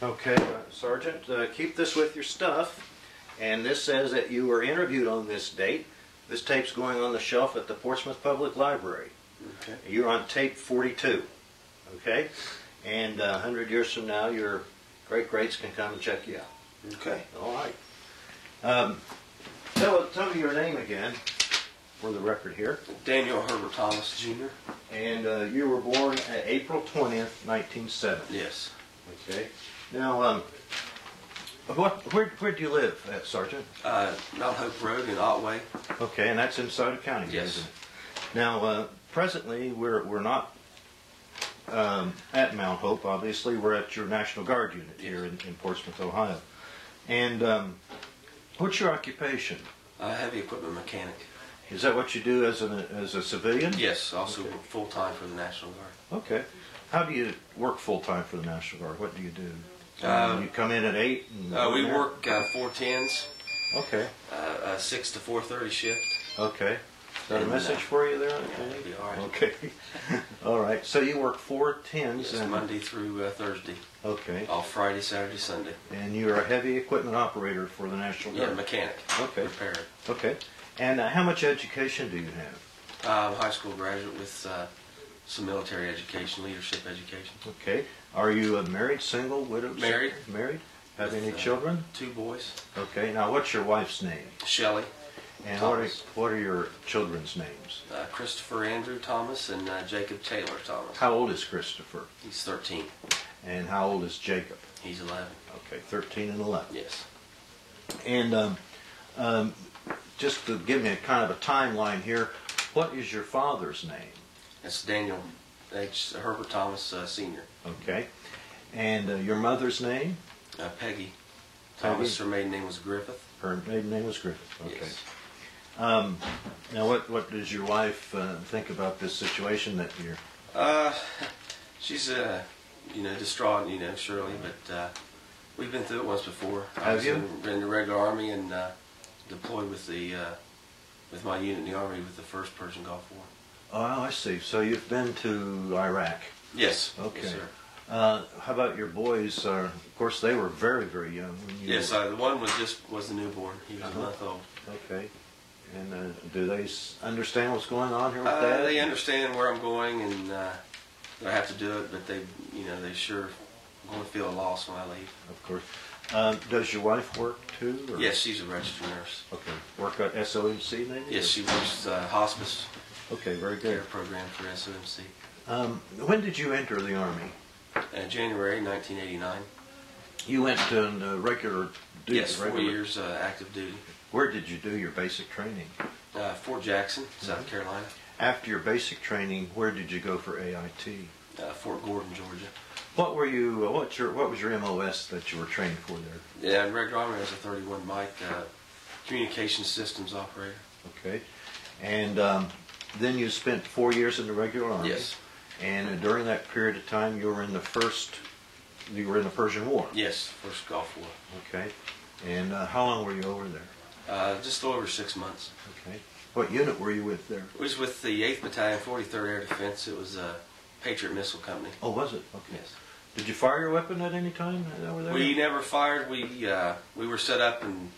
Okay, Sergeant, keep this with your stuff. And this says that you were interviewed on this date. This tape's going on the shelf at the Portsmouth Public Library. Okay. You're on tape 42. Okay? And 100 years from now, your great-greats can come and check you out. Okay. All right. Tell me your name again for the record here. Daniel Herbert Thomas, Jr. And you were born April 20th, 1970. Yes. Okay. Now, where do you live, Sergeant? Mount Hope Road in Otway. Okay, and that's in Sauter County, Yes. isn't it? Now, presently, we're not at Mount Hope, obviously. We're at your National Guard unit here in Portsmouth, Ohio. And what's your occupation? Heavy equipment mechanic. Is that what you do as a civilian? Yes, also Okay. full-time for the National Guard. Okay. How do you work full-time for the National Guard? What do you do? You come in at 8? And We work 410s, Okay. 6 to 4:30 shift. Okay. Is that a And, message for you there? That'll be all right. Okay. All right. So you work 410s. Yes, Monday through Thursday. Okay. Off Friday, Saturday, Sunday. And you're a heavy equipment operator for the National Guard? Yeah, mechanic. Okay. Repairer. Okay. And how much education do you have? I'm a high school graduate with some military education, leadership education. Okay. Are you married, single, widowed? Married. Married? Have With, any children? 2 boys. Okay. Now, what's your wife's name? Shelley. And Thomas. what are your children's names? Christopher Andrew Thomas and Jacob Taylor Thomas. How old is Christopher? He's 13. And how old is Jacob? He's 11. Okay, 13 and 11. Yes. And just to give me a kind of a timeline here, what is your father's name? That's Daniel H. Herbert Thomas Sr. Okay. And your mother's name? Peggy Thomas. Her maiden name was Griffith. Her maiden name was Griffith. Okay. Yes. Now, what does your wife think about this situation that you're... She's distraught, Shirley, but we've been through it once before. Have you? Been in the regular Army and deployed with with my unit in the Army with the 1st Persian Gulf War. Oh, I see. So you've been to Iraq. Yes. Okay. Yes, sir. How about your boys? Of course, they were very, very young when you Yes, were... the one was the newborn. He was a month old. Okay. And do they understand what's going on here with Dad? They understand where I'm going and that I have to do it, but they sure going to feel a loss when I leave. Of course. Does your wife work too? Or? Yes, she's a registered nurse. Okay. Work at SOMC maybe? Yes, she works hospice Okay, very care good. program for SOMC. When did you enter the Army? January 1989. You went to regular duty? Yes, 4 regular. years active duty. Where did you do your basic training? Fort Jackson, South Carolina. After your basic training, where did you go for AIT? Fort Gordon, Georgia. What were you? What was your MOS that you were trained for there? Yeah, in regular Army, I was a 31 mic communication systems operator. Okay, and then you spent 4 years in the regular Army. Yes. And during that period of time, you were in the Persian War. Yes, first Gulf War. Okay, and how long were you over there? Just over 6 months. Okay, what unit were you with there? It was with the 8th Battalion, 43rd Air Defense. It was a Patriot Missile Company. Oh, was it? Okay. Yes. Did you fire your weapon at any time over there? We never fired. We were set up and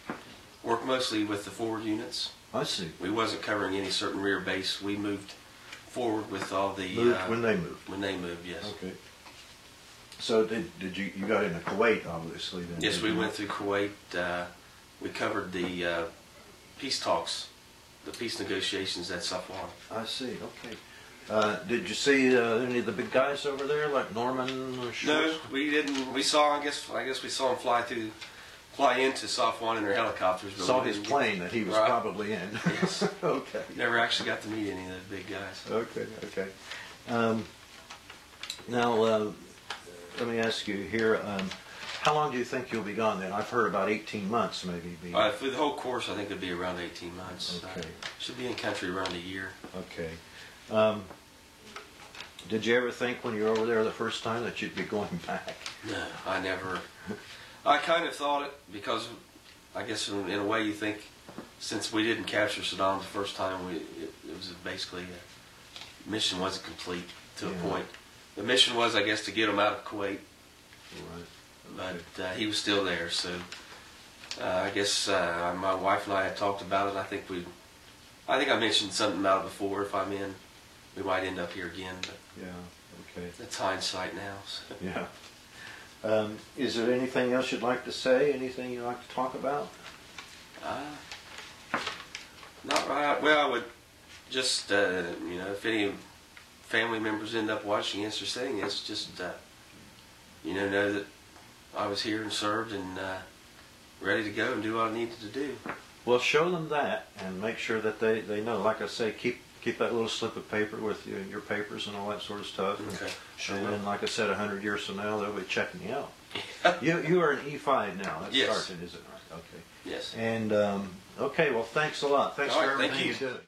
worked mostly with the forward units. I see. We wasn't covering any certain rear base. We moved forward with all the... Moved when they moved? When they moved, yes. Okay. So did you got into Kuwait, obviously, then? Yes, we went through Kuwait. We covered the peace talks, the peace negotiations at Safwan. I see, okay. Did you see any of the big guys over there, like Norman or Schwartz? No, we didn't. We saw, I guess we saw them fly into Safwan in their helicopters. But Saw we his didn't plane that he was Right. probably in. Yes. Okay. Never actually got to meet any of those big guys. Okay, okay. Now, let me ask you here, how long do you think you'll be gone then? I've heard about 18 months maybe. For the whole course, I think it'd be around 18 months. Okay. Should be in country around a year. Okay. Did you ever think when you were over there the first time that you'd be going back? No, I never. I kind of thought it because I guess in a way you think since we didn't capture Saddam the first time, it was basically mission wasn't complete to a point. The mission was, I guess, to get him out of Kuwait. Right. but he was still there. So I guess my wife and I had talked about it. I think I mentioned something about it before. If I'm in, we might end up here again. But Yeah. Okay. that's hindsight now. So. Yeah. Is there anything else you'd like to say? Anything you'd like to talk about? Not right. Well, I would just, if any family members end up watching this or saying this, just, know that I was here and served and ready to go and do what I needed to do. Well, show them that and make sure that they know. Like I say, keep that little slip of paper with you, your papers and all that sort of stuff. Okay. Sure. And then, like I said, 100 years from now, they'll be checking you out. You are an E5 now. That's Yes. starting, is it? Right. Okay. Yes. And okay, well, thanks a lot. Thanks All for right, thank everything you. you did.